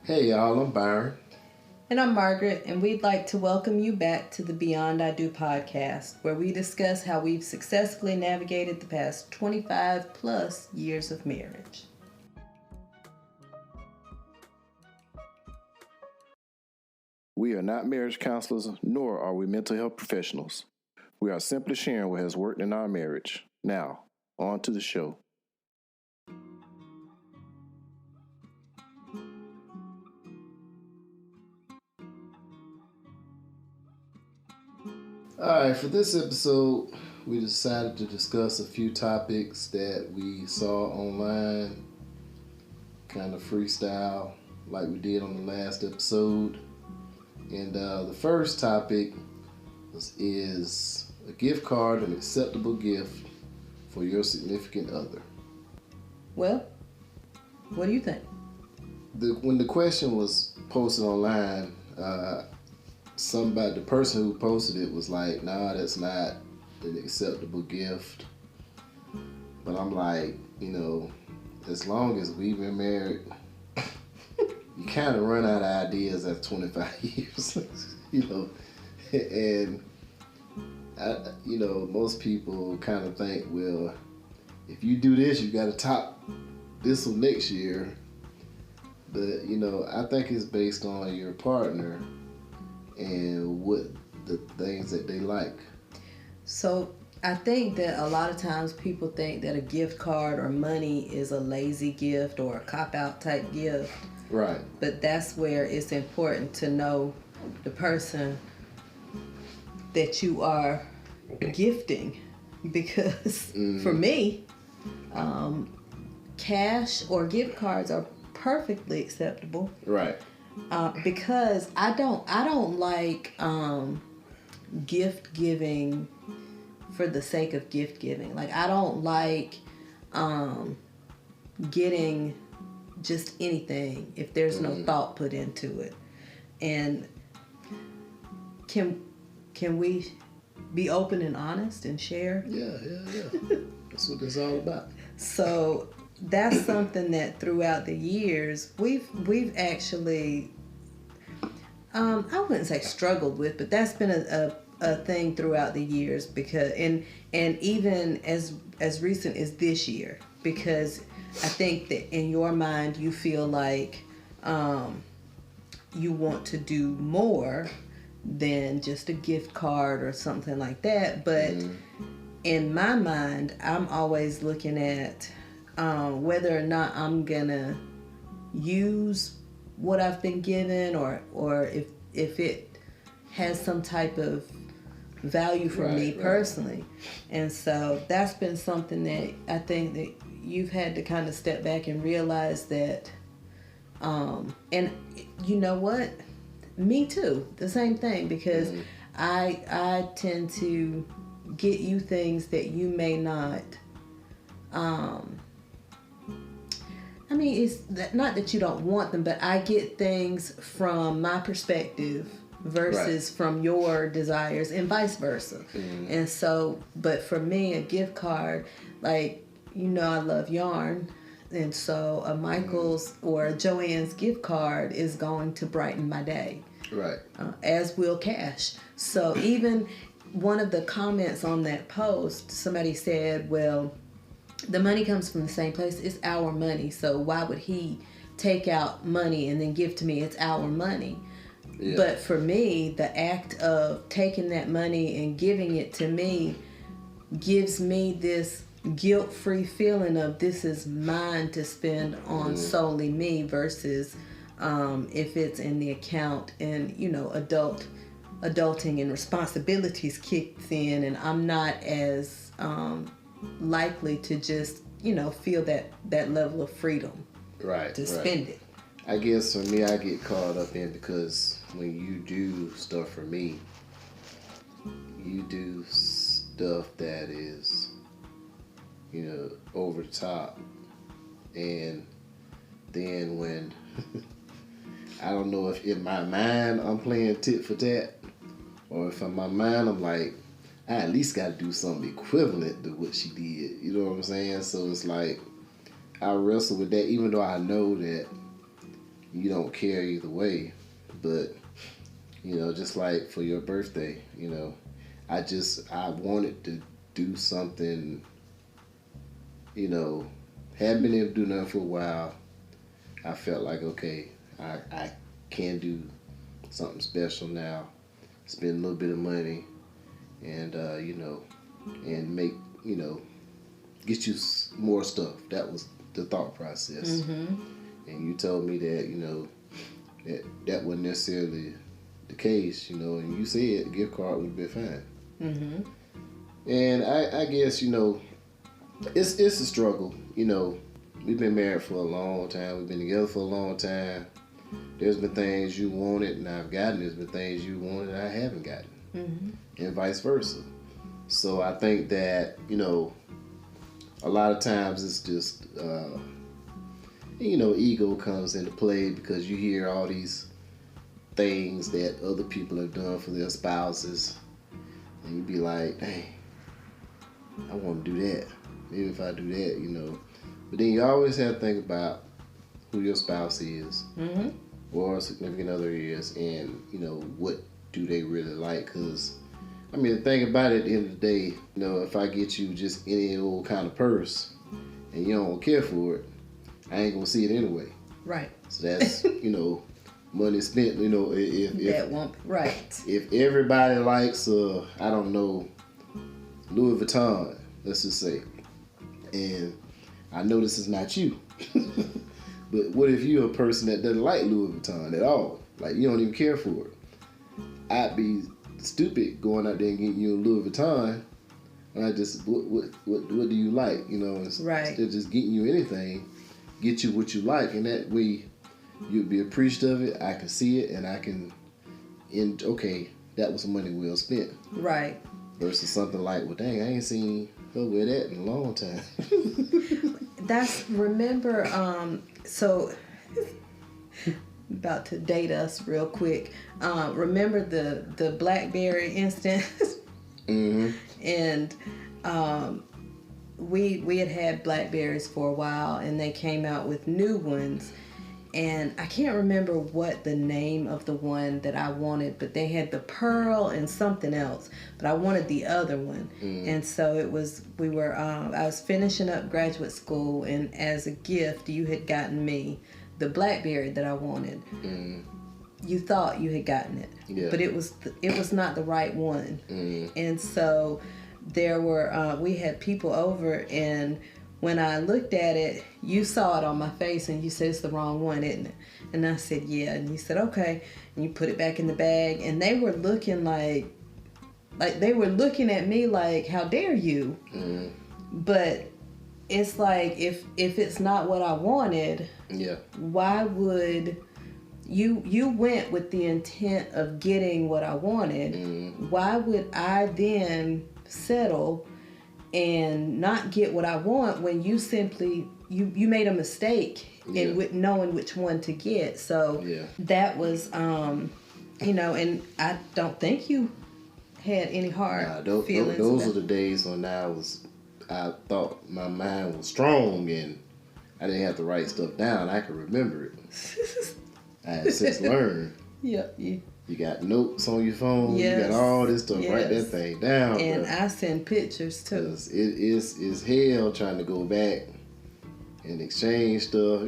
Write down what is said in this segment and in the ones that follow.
Hey y'all, I'm Byron. And I'm Margaret, and we'd like to welcome you back to the Beyond I Do podcast, where we discuss how we've successfully navigated the past 25 plus years of marriage. We are not marriage counselors, nor are we mental health professionals. We are simply sharing what has worked in our marriage. Now, on to the show. Alright, for this episode, we decided to discuss a few topics that we saw online, kind of freestyle, like we did on the last episode. And the first topic is a gift card an acceptable gift for your significant other? Well, what do you think? When the question was posted online, the person who posted it was like, "Nah, that's not an acceptable gift." But I'm like, as long as we've been married, you kind of run out of ideas after 25 years, and most people kind of think, well, if you do this, you got to top this one next year. But I think it's based on your partner and what the things that they like. So I think that a lot of times people think that a gift card or money is a lazy gift or a cop-out type gift. Right. But that's where it's important to know the person that you are gifting, because for me, cash or gift cards are perfectly acceptable. Right. Because I don't like gift giving for the sake of gift giving. Like, I don't like getting just anything if there's no thought put into it. And can we be open and honest and share? Yeah. That's what it's all about. So that's something that throughout the years we've actually I wouldn't say struggled with, but that's been a thing throughout the years, because and even as recent as this year, because I think that in your mind you feel like you want to do more than just a gift card or something like that. But in my mind, I'm always looking at whether or not I'm gonna use what I've been given, or if it has some type of value for me personally. And so that's been something that I think that you've had to kind of step back and realize that, and you know what? Me too, the same thing, because I tend to get you things that you may not, I mean, it's not that you don't want them, but I get things from my perspective versus from your desires, and vice versa. And so, but for me, a gift card, like, I love yarn. And so a Michael's or a Joann's gift card is going to brighten my day. Right. As will cash. So even one of the comments on that post, somebody said, well, the money comes from the same place. It's our money. So why would he take out money and then give to me? It's our money. Yeah. But for me, the act of taking that money and giving it to me gives me this guilt-free feeling of this is mine to spend on solely me, versus if it's in the account and adulting and responsibilities kicks in, and I'm not as likely to just feel that level of freedom to spend it. I guess for me, I get caught up in, because when you do stuff for me, you do stuff that is over the top. And then when I don't know if in my mind I'm playing tit for tat, or if in my mind I'm like, I at least got to do something equivalent to what she did. You know what I'm saying? So it's like I wrestle with that, even though I know that you don't care either way. But just like for your birthday, I wanted to do something. Hadn't been able to do nothing for a while. I felt like, okay, I can do something special now. Spend a little bit of money, and and make get you more stuff. That was the thought process. Mm-hmm. And you told me that that wasn't necessarily the case. And you said a gift card would be fine. Mm-hmm. And I guess it's a struggle. We've been married for a long time. We've been together for a long time. There's been things you wanted and I've gotten. There's been things you wanted and I haven't gotten. Mm-hmm. And vice versa. So I think that, a lot of times it's just, ego comes into play because you hear all these things that other people have done for their spouses. And you be like, dang, I want to do that. Maybe if I do that, But then you always have to think about who your spouse is. Mm-hmm. Or a significant other is, and what do they really like? Because the thing about it, at the end of the day, if I get you just any old kind of purse and you don't care for it, I ain't gonna see it anyway. Right. So that's money spent. If that won't right. If everybody likes I don't know, Louis Vuitton, let's just say, and I know this is not you. But what if you're a person that doesn't like Louis Vuitton at all? Like, you don't even care for it. I'd be stupid going out there and getting you a Louis Vuitton. And I just, what do you like? Instead of just getting you anything, get you what you like. And that way, you'll be appreciative of it. I can see it and I can, okay, that was some money well spent. Right. Versus something like, well, dang, I ain't seen her wear that in a long time. Remember, so about to date us real quick. Remember the BlackBerry instance? Mm-hmm. And we had BlackBerries for a while, and they came out with new ones. And I can't remember what the name of the one that I wanted, but they had the Pearl and something else. But I wanted the other one. Mm. And so I was finishing up graduate school, and as a gift, you had gotten me the BlackBerry that I wanted. Mm. You thought you had gotten it, yeah. But it was not the right one. Mm. And so we had people over, and when I looked at it, you saw it on my face and you said, it's the wrong one, isn't it? And I said, yeah. And you said, okay. And you put it back in the bag. And they were looking like they were looking at me like, how dare you? Mm. But it's like, if it's not what I wanted, yeah. Why would you went with the intent of getting what I wanted? Mm. Why would I then settle and not get what I want when you simply you made a mistake in knowing which one to get? So that was and I don't think you had any hard feelings. Those are the days when I thought my mind was strong and I didn't have to write stuff down. I could remember it. I had since learned. Yep. You got notes on your phone. Yes. You got all this stuff. Yes. Write that thing down. And bro. I send pictures too. It's hell trying to go back and exchange stuff.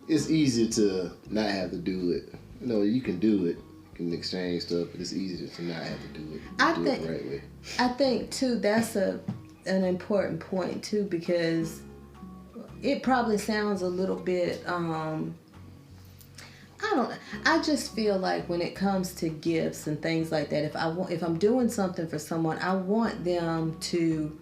It's easier to not have to do it. You can do it. You can exchange stuff, but it's easier to not have to do it. Do it the right way. I think too that's an important point too, because it probably sounds a little bit I just feel like when it comes to gifts and things like that, if I'm doing something for someone, I want them to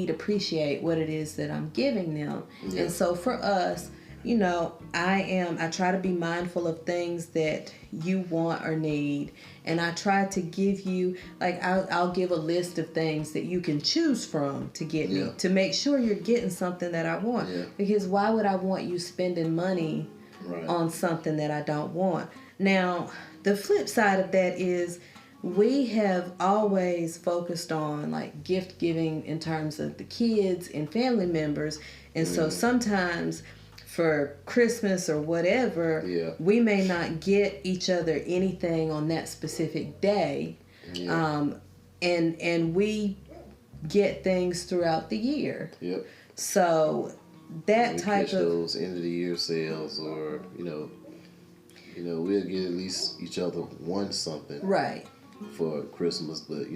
appreciate what it is that I'm giving them. Yeah. And so for us, I try to be mindful of things that you want or need, and I try to give you, like, I'll give a list of things that you can choose from to get me, to make sure you're getting something that I want. Yeah. Because why would I want you spending money on something that I don't want? Now, the flip side of that is we have always focused on like gift giving in terms of the kids and family members, and so sometimes for Christmas or whatever, Yeah. we may not get each other anything on that specific day. Yeah. And we get things throughout the year. Yep. So that we type catch of those end of the year sales, or we'll get at least each other one something right. for Christmas, but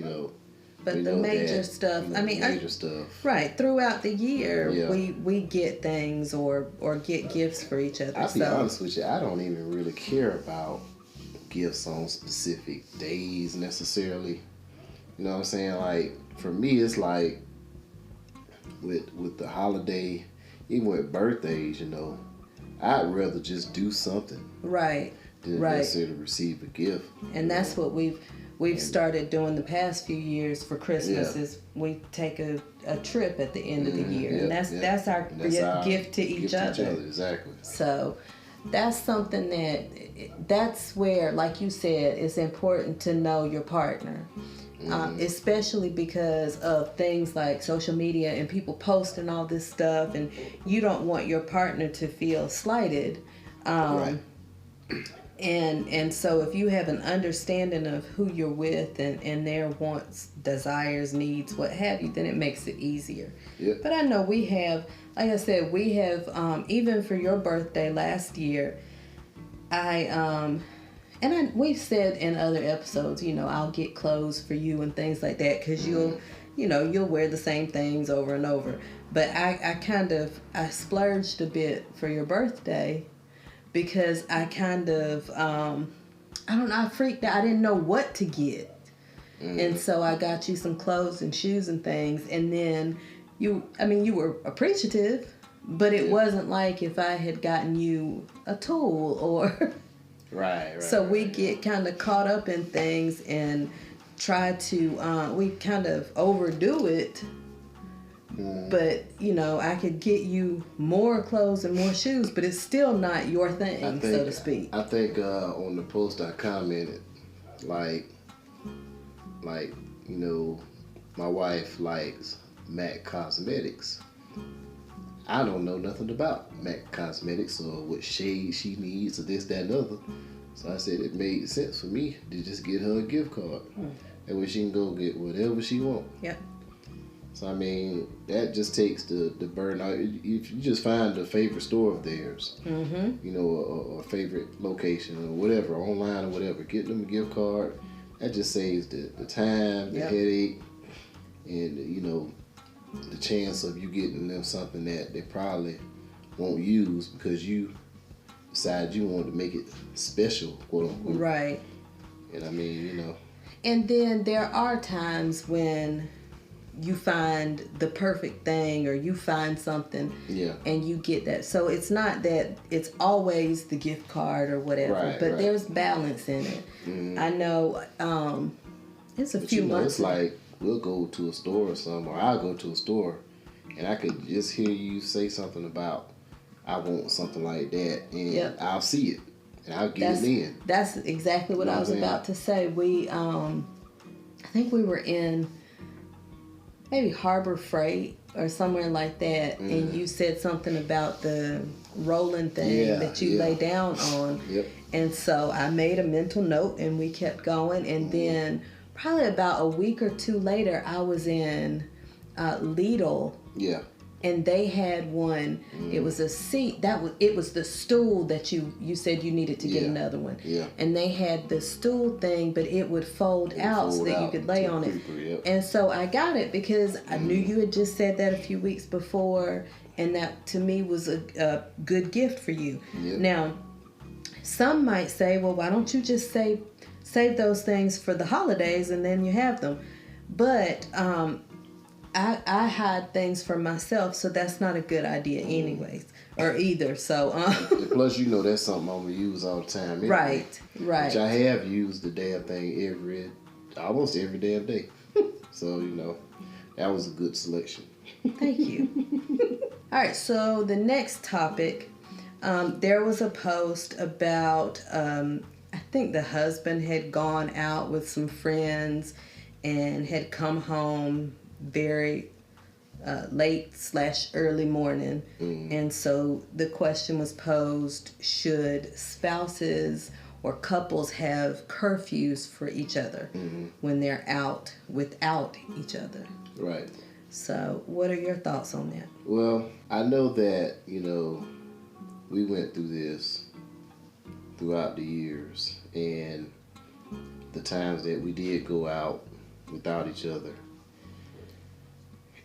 But we the know major that, stuff, I mean, major stuff. right, throughout the year, Yeah. we get things or get gifts for each other. I'll be honest with you, I don't even really care about gifts on specific days necessarily. You know what I'm saying? Like, for me, it's like with the holiday, even with birthdays, I'd rather just do something Right. than Right. necessarily receive a gift. And that's what we've started doing the past few years for Christmas. Yeah. is we take a trip at the end of the year, Yep, and that's our gift to each other. Exactly. So that's something that's where, like you said, it's important to know your partner. Especially because of things like social media and people posting all this stuff, and you don't want your partner to feel slighted. Right. And so if you have an understanding of who you're with and their wants, desires, needs, what have you, then it makes it easier. Yep. But I know we have, like I said, we have, even for your birthday last year, we've said in other episodes, I'll get clothes for you and things like that, because you'll wear the same things over and over. But I splurged a bit for your birthday, because I kind of, I don't know, I freaked out. I didn't know what to get. And so I got you some clothes and shoes and things. And then you were appreciative, but it wasn't like if I had gotten you a tool or... Right. So we get kind of caught up in things and try to, we kind of overdo it. But, I could get you more clothes and more shoes, but it's still not your thing, so to speak. I think on the post I commented, like, my wife likes MAC Cosmetics. I don't know nothing about MAC Cosmetics or what shade she needs or this, that, and other. So I said it made sense for me to just get her a gift card. That way she can go get whatever she wants. Yep. So, I mean, that just takes the burden out. If you just find a favorite store of theirs, or a favorite location or whatever, online or whatever, get them a gift card. That just saves the time, the headache, and, the chance of you getting them something that they probably won't use because you decided you wanted to make it special, quote unquote. Right. And I mean, And then there are times when you find the perfect thing, or you find something and you get that. So it's not that it's always the gift card or whatever, but there's balance in it. I know it's a few months. It's like we'll go to a store or something, or I'll go to a store, and I could just hear you say something about, I want something like that, and I'll see it, and I'll get it in. That's exactly what I was about to say. We, I think we were in maybe Harbor Freight or somewhere like that, and you said something about the rolling thing that you lay down on. Yep. And so I made a mental note, and we kept going, and then probably about a week or two later, I was in Lidl. Yeah. And they had one. It was a seat it was the stool that you said you needed to get another one. Yeah. And they had the stool thing, but it would fold out so that you could lay on it. Yep. And so I got it because I knew you had just said that a few weeks before, and that to me was a good gift for you. Yep. Now, some might say, well, why don't you just save those things for the holidays and then you have them? But I hide things for myself, so that's not a good idea anyways, or either. So plus, that's something I'm gonna use all the time. Anyway, right. Which I have used the damn thing almost every damn day. So that was a good selection. Thank you. All right, so the next topic, there was a post about I think the husband had gone out with some friends and had come home very late/early morning. And so the question was posed, should spouses or couples have curfews for each other when they're out without each other? Right. So what are your thoughts on that? Well, I know that, we went through this throughout the years and the times that we did go out without each other.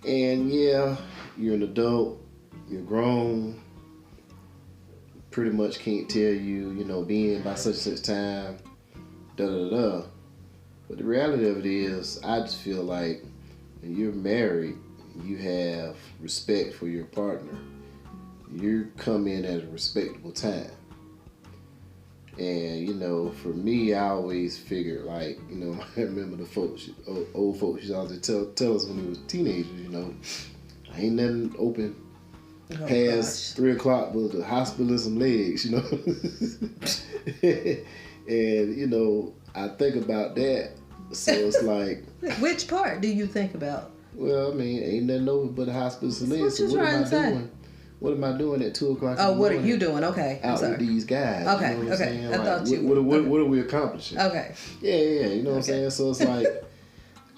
And yeah, you're an adult, you're grown, pretty much can't tell you, being by such and such time, da da da. But the reality of it is, I just feel like when you're married, you have respect for your partner. You come in at a respectable time. And, for me, I always figured, like, I remember the folks, old folks used to always tell us when we was teenagers, ain't nothing open past 3 o'clock but the hospital and some legs, And, I think about that. So it's like... Which part do you think about? Well, I mean, ain't nothing open but the hospital and some legs. So what am I doing? What am I doing at 2 o'clock? Oh, what are you doing? Okay, out with these guys. Okay, you know what I'm saying? I thought you. What are we accomplishing? Okay. Yeah. You know what I'm saying? So it's like,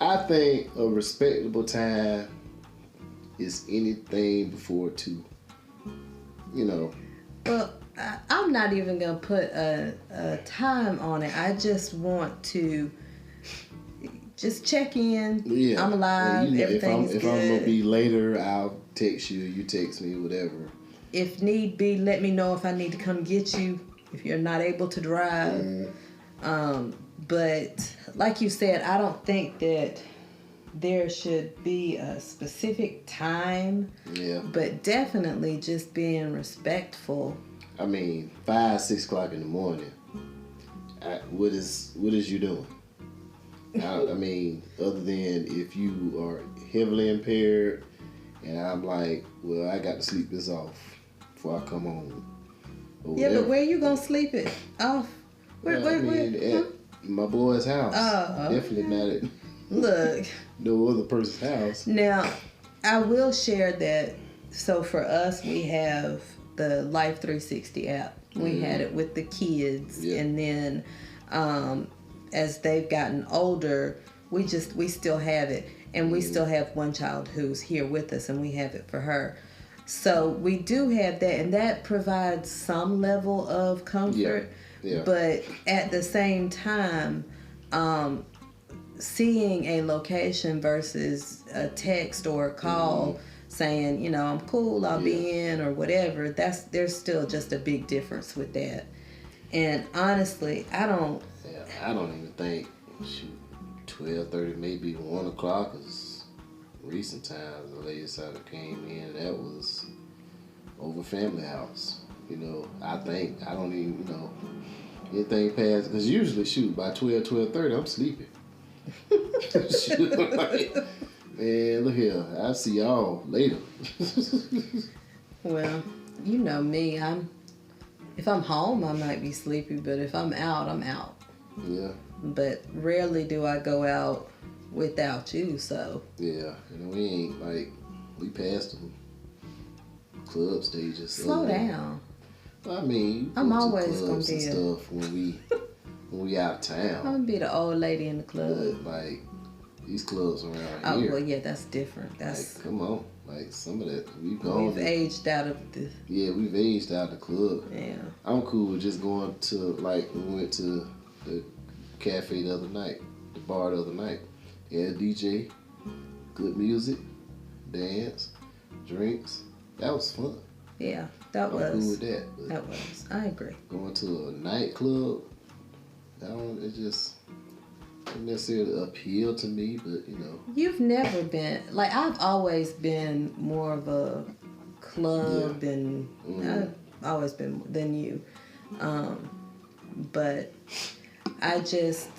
I think a respectable time is anything before 2. Well, I'm not even gonna put a time on it. I just want to just check in. Yeah. I'm alive. Well, everything's good. If I'm gonna be later, I'll text you. You text me, whatever. If need be, let me know if I need to come get you. If you're not able to drive. But like you said, I don't think that there should be a specific time. Yeah. But definitely just being respectful. I mean, 5, 6 o'clock in the morning. What is you doing? I mean, other than if you are heavily impaired, and I'm like, well, I got to sleep this off before I come home. Yeah, but where you gonna sleep it off? Where? At my boy's house. Definitely not at no other person's house. Now, I will share that. So for us, we have the Life 360 app. We had it with the kids, and then as they've gotten older, we still have it, and we still have one child who's here with us, and we have it for her. So we do have that, and that provides some level of comfort. Yeah. But at the same time, seeing a location versus a text or a call saying, I'm cool, I'll be in, or whatever, there's still just a big difference with that. And honestly, I don't even think 12:30, maybe 1 o'clock is recent times. The latest I came in, that was over family house. I don't even, anything past, because usually, by 12:30, I'm sleeping. Man, look here, I'll see y'all later. Well, you know me, if I'm home, I might be sleepy, but if I'm out, I'm out. Yeah. But rarely do I go out without you, so. Yeah, we ain't, we passed the club stages. Slow down. I mean, I'm always going to be stuff when we out of town. I'm going to be the old lady in the club. But, these clubs around here. Oh, well, yeah, that's different. That's come on. Some of that, we've aged out of the... Yeah, we've aged out of the club. Yeah. I'm cool with just going to, we went to the cafe the other night, the bar the other night. They had a DJ, good music, dance, drinks. That was fun. Yeah, I'm cool with that. That was. I agree. Going to a nightclub, it just didn't necessarily appeal to me, but You've never been, I've always been more of a club and I've always been than you. But I just,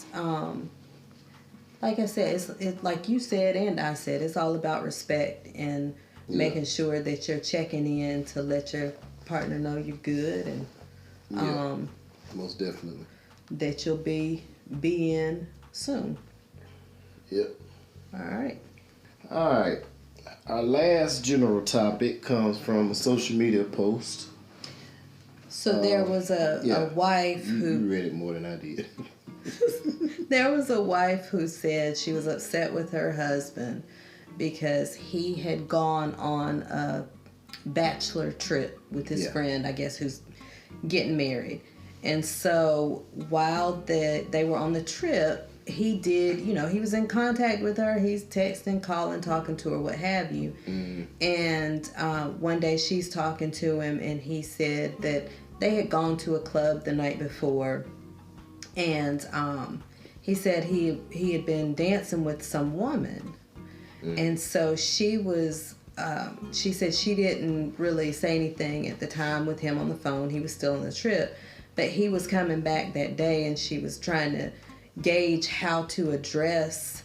like I said, it's like you said and I said, it's all about respect and making sure that you're checking in to let your partner know you're good and most definitely that you'll be in soon. Yep. All right. Our last general topic comes from a social media post. So there was a wife who... You read it more than I did. There was a wife who said she was upset with her husband because he had gone on a bachelor trip with his friend, I guess, who's getting married. And so while they were on the trip, he did, he was in contact with her. He's texting, calling, talking to her, what have you. And one day she's talking to him, and he said that they had gone to a club the night before. And he said he had been dancing with some woman. And so she said she didn't really say anything at the time with him on the phone. He was still on the trip. But he was coming back that day, and she was trying to gauge how to address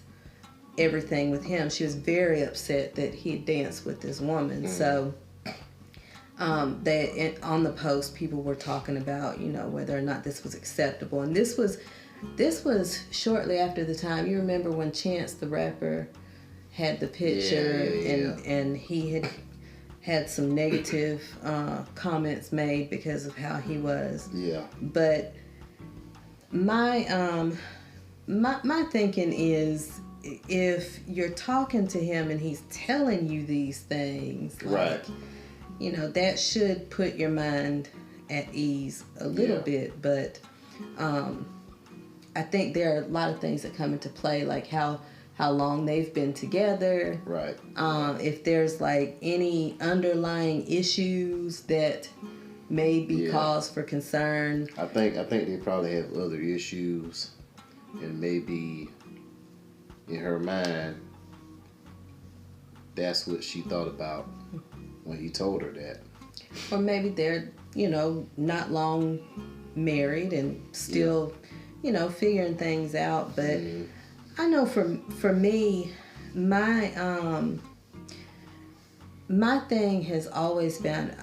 everything with him. She was very upset that he had danced with this woman. So on the post, people were talking about, whether or not this was acceptable. And this was shortly after the time. You remember when Chance the Rapper had the picture and he had some negative comments made because of how he was. Yeah. But my thinking is, if you're talking to him and he's telling you these things, like, that should put your mind at ease a little bit. But I think there are a lot of things that come into play, like how long they've been together. Right. If there's like any underlying issues that may be cause for concern. I think they probably have other issues, and maybe in her mind, that's what she thought about when he told her that. Or maybe they're, not long married and still, figuring things out. But I know for me, my thing has always been,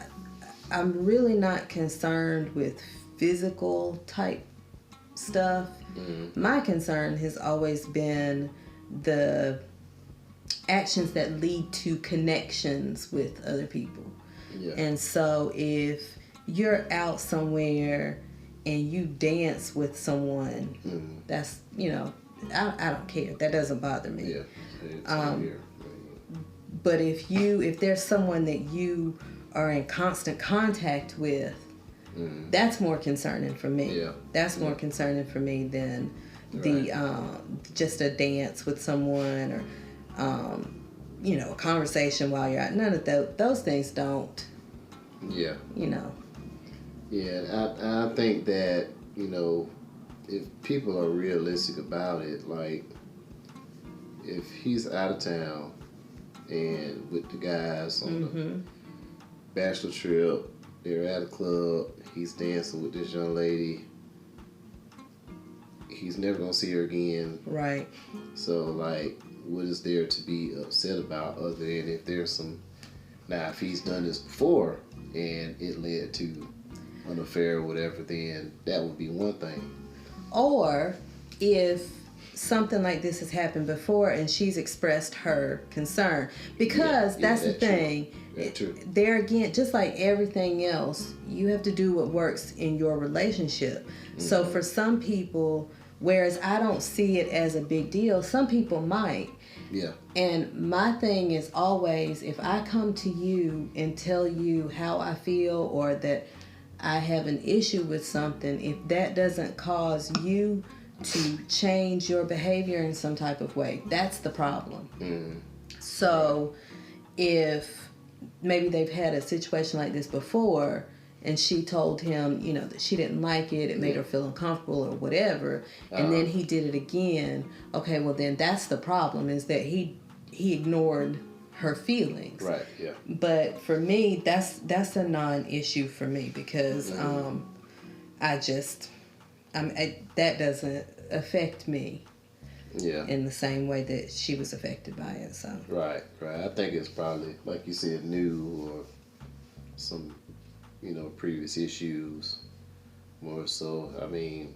I'm really not concerned with physical type stuff. My concern has always been the actions that lead to connections with other people. Yeah. And so if you're out somewhere and you dance with someone, that's, I don't care. That doesn't bother me. Yeah. But if there's someone that you are in constant contact with, that's more concerning for me. Yeah. That's more concerning for me than the just a dance with someone or a conversation while you're out. None of those things don't. Yeah. Yeah, I think that if people are realistic about it, like if he's out of town and with the guys on the bachelor trip, they're at a club, he's dancing with this young lady, he's never gonna see her again. Right. So like, what is there to be upset about other than if there's some... Now, if he's done this before and it led to an affair or whatever, then that would be one thing. Or if something like this has happened before and she's expressed her concern. Because that's the thing. There again, just like everything else, you have to do what works in your relationship. So for some people, whereas I don't see it as a big deal, some people might. Yeah. And my thing is always, if I come to you and tell you how I feel or that I have an issue with something, if that doesn't cause you to change your behavior in some type of way, that's the problem. So if maybe they've had a situation like this before and she told him, that she didn't like it, it made her feel uncomfortable or whatever, and then he did it again, okay, well then that's the problem, is that he ignored her feelings. Right, yeah. But for me, that's a non-issue for me because that doesn't affect me in the same way that she was affected by it. So Right. I think it's probably, like you said, new or some, previous issues more so. I mean,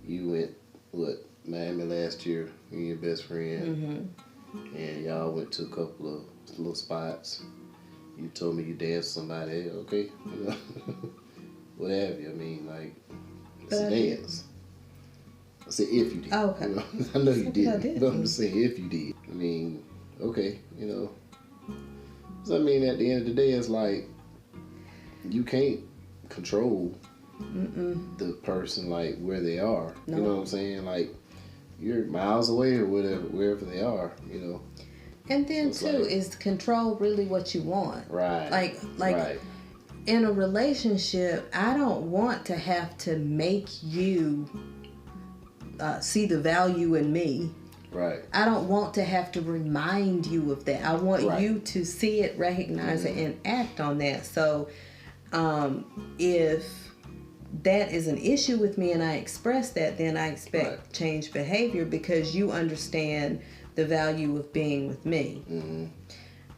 you went, Miami last year, you and your best friend. and y'all went to a couple of little spots. You told me you danced with somebody. Okay, you know, what have you? I mean, like, it's a dance. I said if you did. Oh, okay. You know, I know you I didn't, but I'm just saying if you did. I mean, okay, you know. So I mean, at the end of the day, it's like you can't control the person, like where they are. No. You know what I'm saying? Like you're miles away or whatever, wherever they are. You know. And then So too, like, is control really what you want? right. Like right. in a relationship, I don't want to have to make you see the value in me. Right. I don't want to have to remind you of that. I want Right. you to see it, recognize it, and act on that. So if that is an issue with me and I express that, then I expect change behavior because you understand the value of being with me.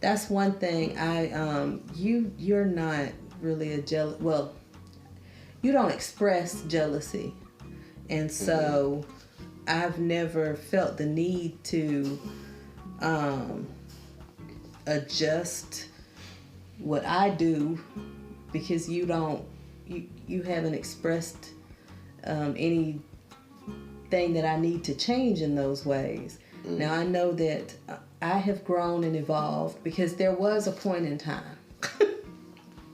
That's one thing. You're not really a jealous. Well, you don't express jealousy, and so I've never felt the need to adjust what I do because you haven't expressed anything that I need to change in those ways. Now I know that I have grown and evolved because there was a point in time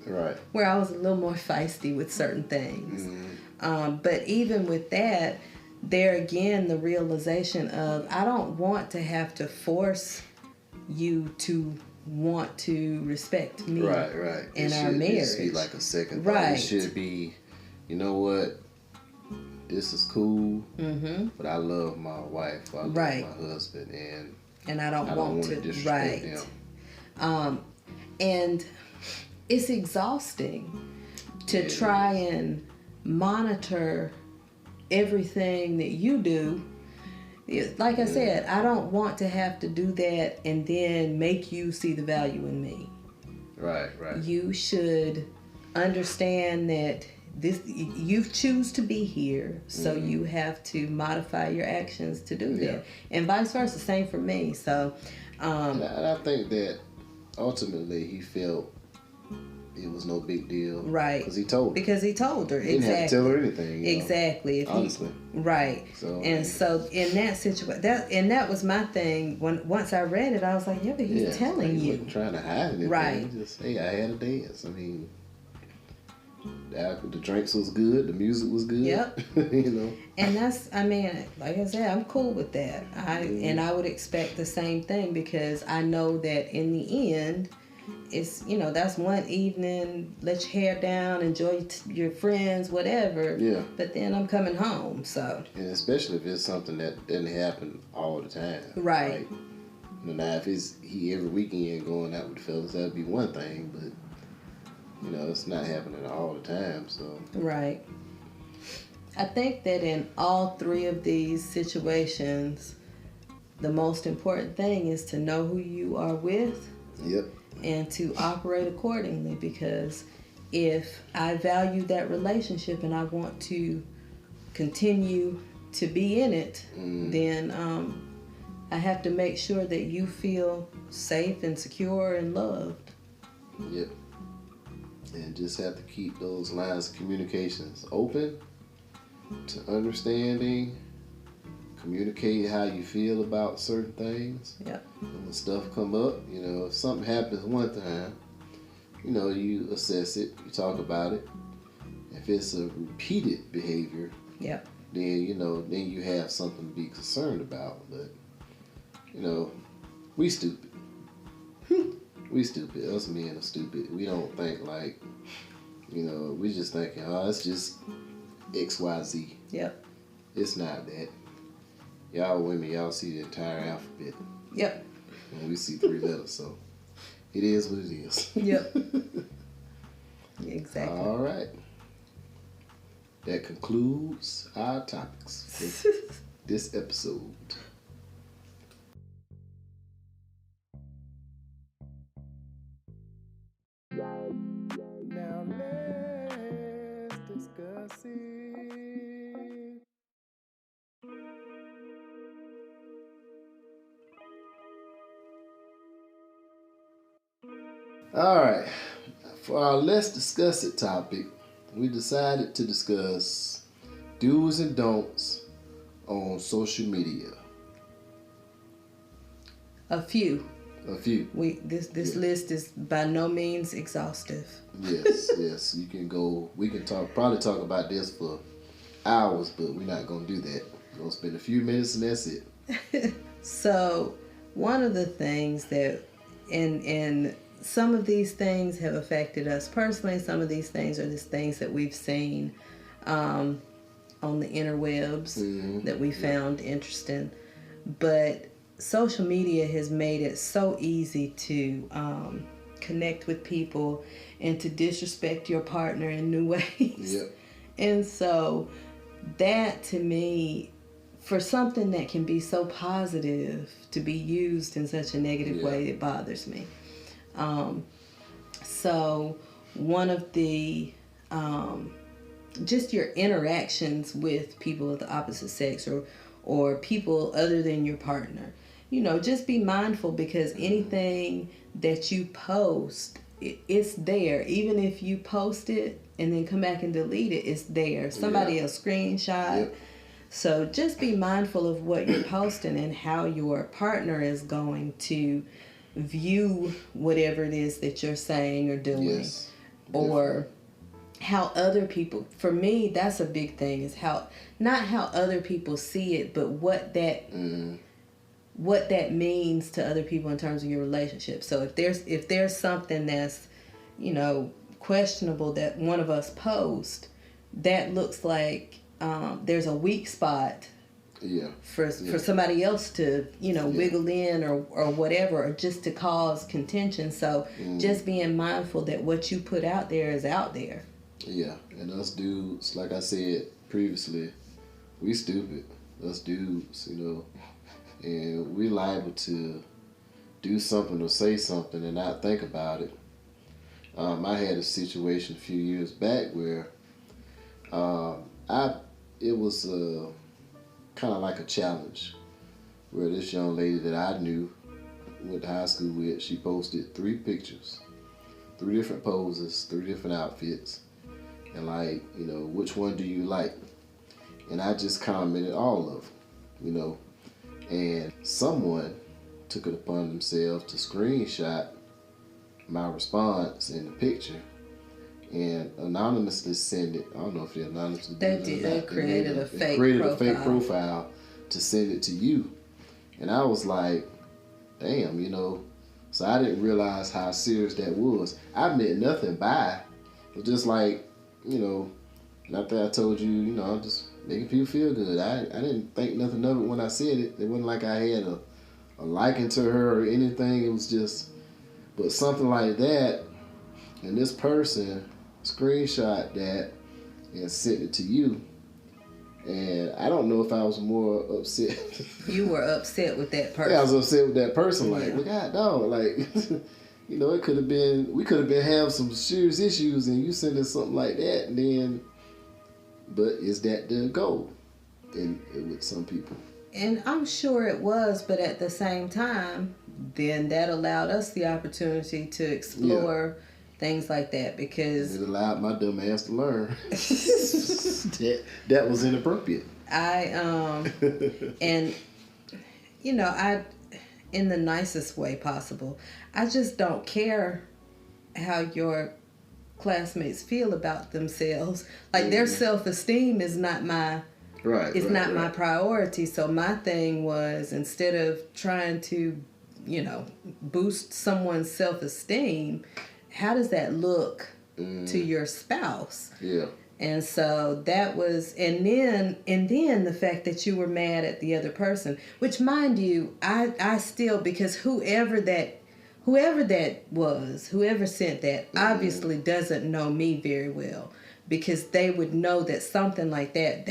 right. where I was a little more feisty with certain things. But even with that, there again, the realization of I don't want to have to force you to want to respect me Right. in our It marriage. should be like a second Right. thought. It should be, you know what? This is cool, but I love my wife. I love my husband, and I don't want to disrespect them. And it's exhausting to try and monitor everything that you do. Like I said, I don't want to have to do that and then make you see the value in me. Right. You should understand that you choose to be here, so you have to modify your actions to do that, and vice versa. Same for me. So, and I think that ultimately he felt it was no big deal, right? Because he told her. He didn't have to tell her anything. Exactly. Honestly. Right. So in that situation, that was my thing. Once I read it, I was like, yeah, but he's telling you. He wasn't trying to hide anything. Right. Just, hey, I had a dance. I mean, the drinks was good. The music was good. Yep. You know. And that's, I mean, like I said, I'm cool with that. And I would expect the same thing because I know that in the end, it's, that's one evening, let your hair down, enjoy your friends, whatever. Yeah. But then I'm coming home, so. And especially if it's something that doesn't happen all the time. Right. Like, now if he every weekend going out with fellas, that'd be one thing, but it's not happening all the time, so. Right. I think that in all three of these situations, the most important thing is to know who you are with. Yep. And to operate accordingly, because if I value that relationship and I want to continue to be in it, then I have to make sure that you feel safe and secure and loved. Yep. And just have to keep those lines of communications open to understanding, communicate how you feel about certain things. Yep. When stuff come up, if something happens one time, you assess it, you talk about it. If it's a repeated behavior, yep, then then you have something to be concerned about. But we stupid. We stupid. Us men are stupid. We don't think like, we just thinking, oh, it's just XYZ. Yep. It's not that. Y'all women, y'all see the entire alphabet. Yep. And we see 3 letters, so it is what it is. Yep. Exactly. All right. That concludes our topics for this episode. Now let's discuss it. All right. For our Let's Discuss It topic, we decided to discuss do's and don'ts on social media. A few. A few. This list is by no means exhaustive. Yes. You can go. We can probably talk about this for hours, but we're not gonna do that. We're gonna spend a few minutes and that's it. So, one of the things that, and some of these things have affected us personally. Some of these things are just things that we've seen on the interwebs that we found interesting. But social media has made it so easy to connect with people and to disrespect your partner in new ways. Yep. And so that, to me, for something that can be so positive to be used in such a negative way, it bothers me. So one of the just your interactions with people of the opposite sex or people other than your partner, just be mindful, because anything that you post, it's there. Even if you post it and then come back and delete it, it's there. Somebody else screenshot. Yep. So just be mindful of what you're posting and how your partner is going to view whatever it is that you're saying or doing. Yes. Or how other people, for me, that's a big thing, is not how other people see it, but what that means to other people in terms of your relationship. So if there's something that's, questionable that one of us post, that looks like there's a weak spot for somebody else to wiggle in or whatever, or just to cause contention. So just being mindful that what you put out there is out there. Yeah, and us dudes, like I said previously, we stupid. Us dudes, and we liable to do something or say something and not think about it. I had a situation a few years back where it was kind of like a challenge, where this young lady that I knew, went to high school with, she posted 3 pictures, 3 different poses, 3 different outfits, and which one do you like? And I just commented all of them, and someone took it upon themselves to screenshot my response in the picture and anonymously send it. I don't know if they anonymously did it or not. They created a fake profile to send it to you. And I was like, damn, So I didn't realize how serious that was. I meant nothing by it. It was just like, not that I told you, I'm just making people feel good. I didn't think nothing of it when I said it. It wasn't like I had a liking to her or anything. It was just, but something like that, and this person screenshot that and sent it to you. And I don't know if I was more upset. You were upset with that person. Yeah, I was upset with that person. Like, well, God, no, it could have been, we could have been having some serious issues, and you sending something like that, and then, but is that the goal? With some people. And I'm sure it was, but at the same time, then that allowed us the opportunity to explore things like that, because it allowed my dumb ass to learn that was inappropriate. And I, in the nicest way possible, I just don't care how your classmates feel about themselves. Like their self-esteem is not my my priority. So my thing was, instead of trying to boost someone's self-esteem, how does that look to your spouse? Yeah. And so that was, and then the fact that you were mad at the other person, which, mind you, I still, because whoever sent that obviously doesn't know me very well, because they would know that something like that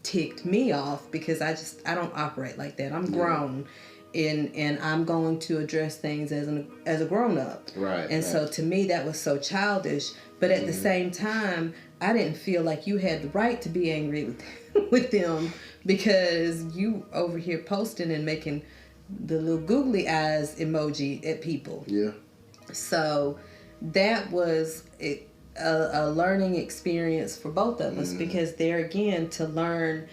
ticked me off, because I don't operate like that. I'm grown. And I'm going to address things as a grown-up. Right. And so to me that was so childish. But at the same time, I didn't feel like you had the right to be angry with them, because you over here posting and making the little googly eyes emoji at people. Yeah. So that was a learning experience for both of us, because there again, to learn,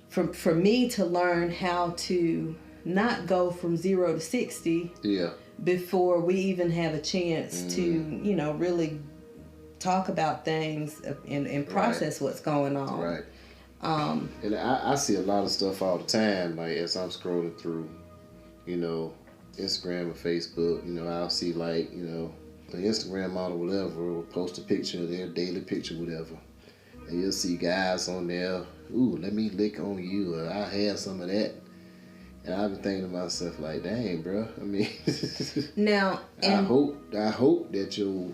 for me to learn how to not go from 0 to 60 before we even have a chance to, you know, really talk about things and process what's going on. Right. And I see a lot of stuff all the time, like as I'm scrolling through, you know, Instagram or Facebook, you know, I'll see like, you know, the Instagram model, whatever, will post a picture of their daily picture, whatever. And you'll see guys on there, ooh, let me lick on you, or I had some of that. And I've been thinking to myself, like, dang, bro. I mean, now, I hope that your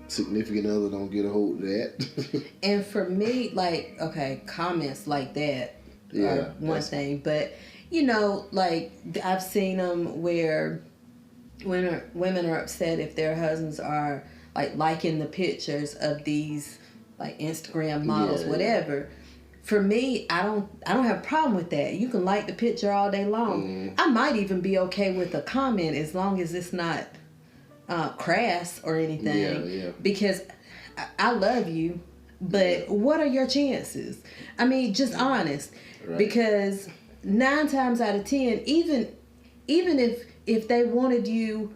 significant other don't get a hold of that. And for me, like, okay, comments like that are one thing, but you know, like I've seen them where women are upset if their husbands are like liking the pictures of these like Instagram models, whatever. For me, I don't have a problem with that. You can like the picture all day long. I might even be okay with a comment as long as it's not crass or anything. Because I love you, but what are your chances? I mean, just honest. Right. Because 9 times out of 10, even if they wanted you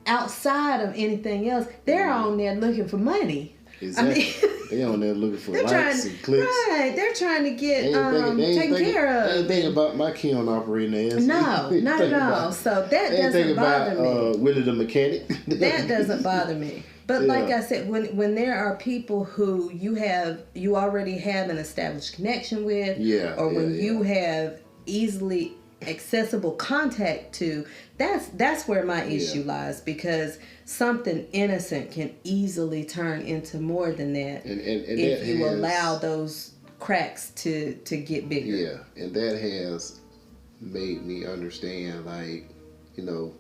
outside of anything else, they're on there looking for money. Exactly. I mean, they on there looking for likes and clicks. Right. They're trying to get taken care of. They ain't thinking about my kiln operating ass. No, not at all. So that doesn't bother me. Willie the mechanic. That doesn't bother me. But like I said, when there are people who you already have an established connection with, or when you have easily accessible contact to, that's where my issue lies, because something innocent can easily turn into more than that, and if you allow those cracks to get bigger. Yeah, and that has made me understand, like, you know,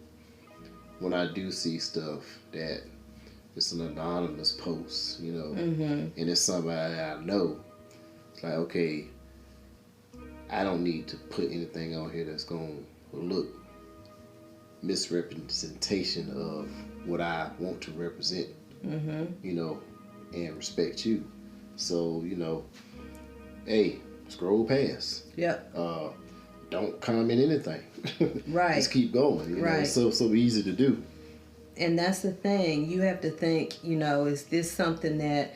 when I do see stuff that it's an anonymous post, you know, and it's somebody I know, it's like, okay, I don't need to put anything on here that's going to look misrepresentation of what I want to represent, you know, and respect you. So, you know, hey, scroll past. Yep. Don't comment anything. Right. Just keep going. You know, it's so easy to do. And that's the thing. You have to think, you know, is this something that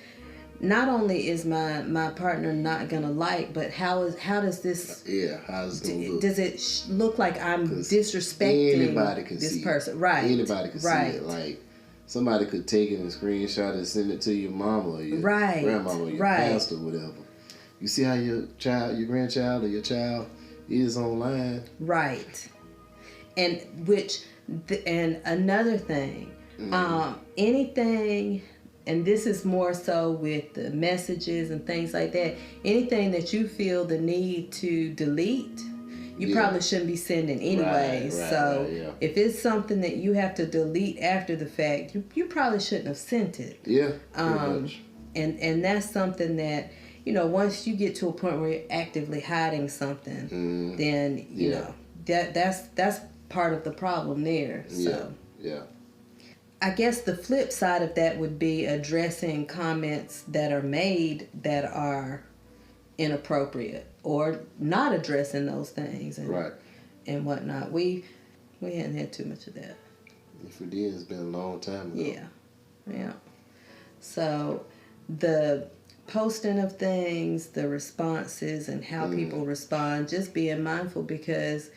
not only is my partner not gonna like, but how does this? Yeah, how's it gonna look? Does it look like I'm disrespecting this person? Right. Anybody can see it. Like somebody could take it and screenshot it and send it to your mama or your grandmama or your pastor or whatever. You see how your grandchild or your child is online. Right. And and another thing, anything. And this is more so with the messages and things like that. Anything that you feel the need to delete, you probably shouldn't be sending anyway. If it's something that you have to delete after the fact, you probably shouldn't have sent it. Yeah. And that's something that, you know, once you get to a point where you're actively hiding something, then you know that's part of the problem there. So yeah. I guess the flip side of that would be addressing comments that are made that are inappropriate, or not addressing those things and whatnot. We hadn't had too much of that. If we did, it's been a long time ago. Yeah. So the posting of things, the responses, and how people respond, just being mindful, because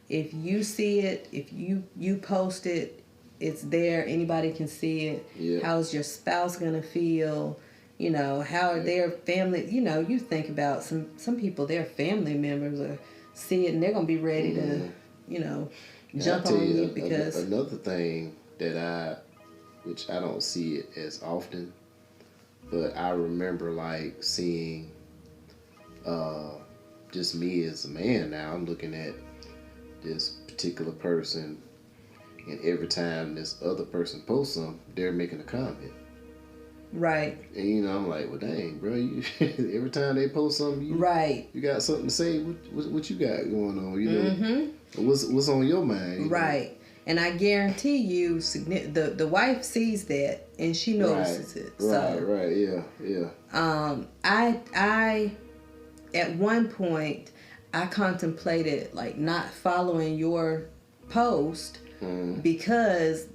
if you see it, if you post it, it's there, anybody can see it. How's your spouse gonna feel? You know, how are their family? You know, you think about some people, their family members see it and they're gonna be ready to, you know, jump on you because another thing that which I don't see it as often, but I remember like seeing, just me as a man now. I'm looking at this particular person. And every time this other person posts something, they're making a comment. Right. And you know, I'm like, well, dang, bro, every time they post something, you got something to say. What you got going on? You know, what's on your mind? Right. And I guarantee you, the wife sees that and she notices it. Right, yeah. I at one point I contemplated like not following your post because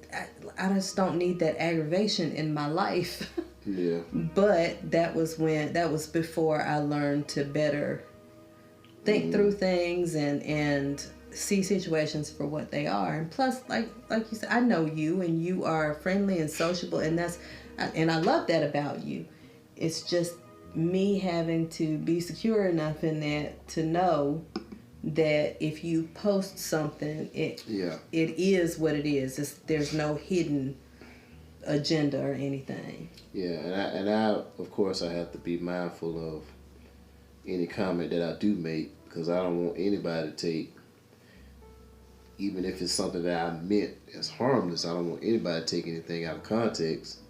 I just don't need that aggravation in my life. Yeah. But that was before I learned to better think through things and see situations for what they are. And plus, like you said, I know you, and you are friendly and sociable, and I love that about you. It's just me having to be secure enough in that to know that if you post something, it is what it is. There's no hidden agenda or anything. Yeah, and I of course I have to be mindful of any comment that I do make, because I don't want anybody to take, even if it's something that I meant as harmless, I don't want anybody to take anything out of context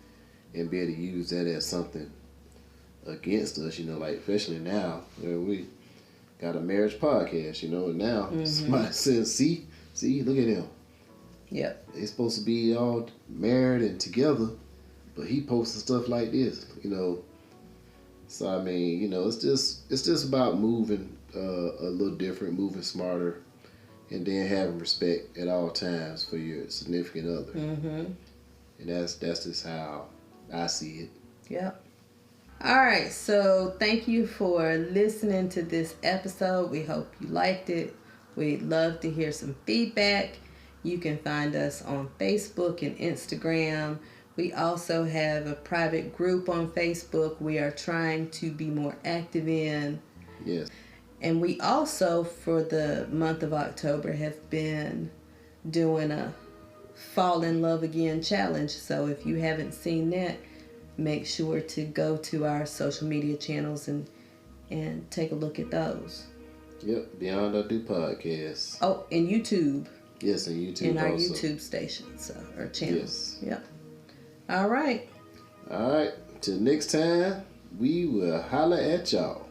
and be able to use that as something against us, like especially now where we got a marriage podcast, and now somebody says, see, look at him. Yep. They're supposed to be all married and together, but he posting stuff like this, So I mean, it's just about moving a little different, moving smarter, and then having respect at all times for your significant other. And that's just how I see it. Yep. All right, so thank you for listening to this episode. We hope you liked it. We'd love to hear some feedback. You can find us on Facebook and Instagram. We also have a private group on Facebook we are trying to be more active in. Yes. And we also, for the month of October, have been doing a Fall in Love Again challenge. So if you haven't seen that, make sure to go to our social media channels and take a look at those. Yep, Beyond Our Do Podcast. Oh, and YouTube. Yes, and YouTube in our also. YouTube station, or channel. Yes. Yep. All right. Till next time, we will holler at y'all.